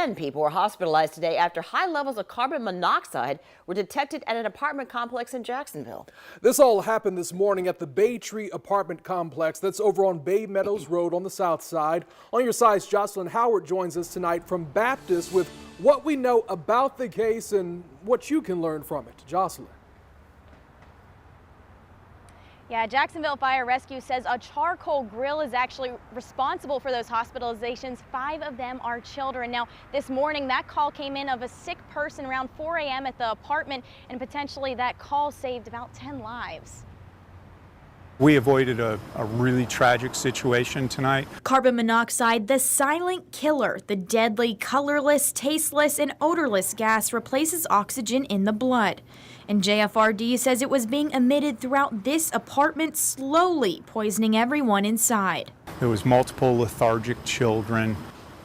10 people were hospitalized today after high levels of carbon monoxide were detected at an apartment complex in Jacksonville. This all happened this morning at the Baytree apartment complex that's over on Bay Meadows Road on the south side. On your side's Jocelyn Howard joins us tonight from Baptist with what we know about the case and what you can learn from it. Jocelyn. Yeah, Jacksonville Fire Rescue says a charcoal grill is actually responsible for those hospitalizations. 5 of them are children. Now, this morning, that call came in of a sick person around 4 a.m. at the apartment, and potentially that call saved about 10 lives. We avoided a really tragic situation tonight. Carbon monoxide, the silent killer, the deadly, colorless, tasteless, and odorless gas replaces oxygen in the blood. And JFRD says it was being emitted throughout this apartment, slowly poisoning everyone inside. There was multiple lethargic children.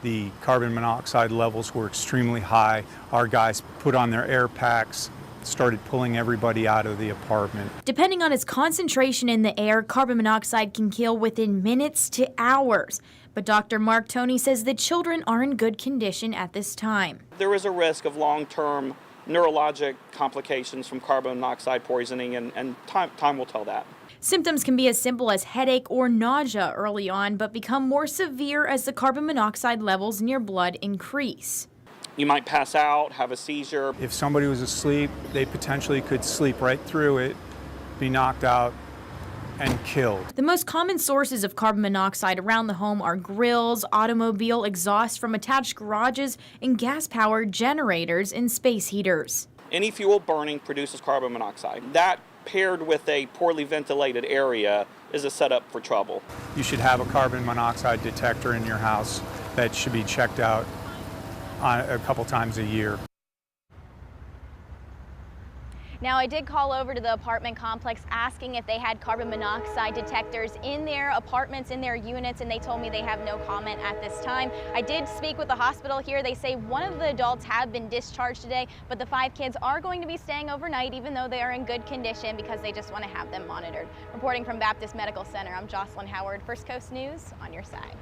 The carbon monoxide levels were extremely high. Our guys put on their air packs, started pulling everybody out of the apartment. Depending on its concentration in the air, carbon monoxide can kill within minutes to hours. But Dr. Mark Toney says the children are in good condition at this time. There is a risk of long-term neurologic complications from carbon monoxide poisoning, and time will tell that. Symptoms can be as simple as headache or nausea early on, but become more severe as the carbon monoxide levels in your blood increase. You might pass out, have a seizure. If somebody was asleep, they potentially could sleep right through it, be knocked out, and killed. The most common sources of carbon monoxide around the home are grills, automobile exhaust from attached garages, and gas-powered generators and space heaters. Any fuel burning produces carbon monoxide. That, paired with a poorly ventilated area, is a setup for trouble. You should have a carbon monoxide detector in your house that should be checked out a couple times a year. Now, I did call over to the apartment complex asking if they had carbon monoxide detectors in their apartments, in their units, and they told me they have no comment at this time. I did speak with the hospital here. They say one of the adults have been discharged today, but the 5 kids are going to be staying overnight, even though they are in good condition, because they just want to have them monitored. Reporting from Baptist Medical Center, I'm Jocelyn Howard, First Coast News, on your side.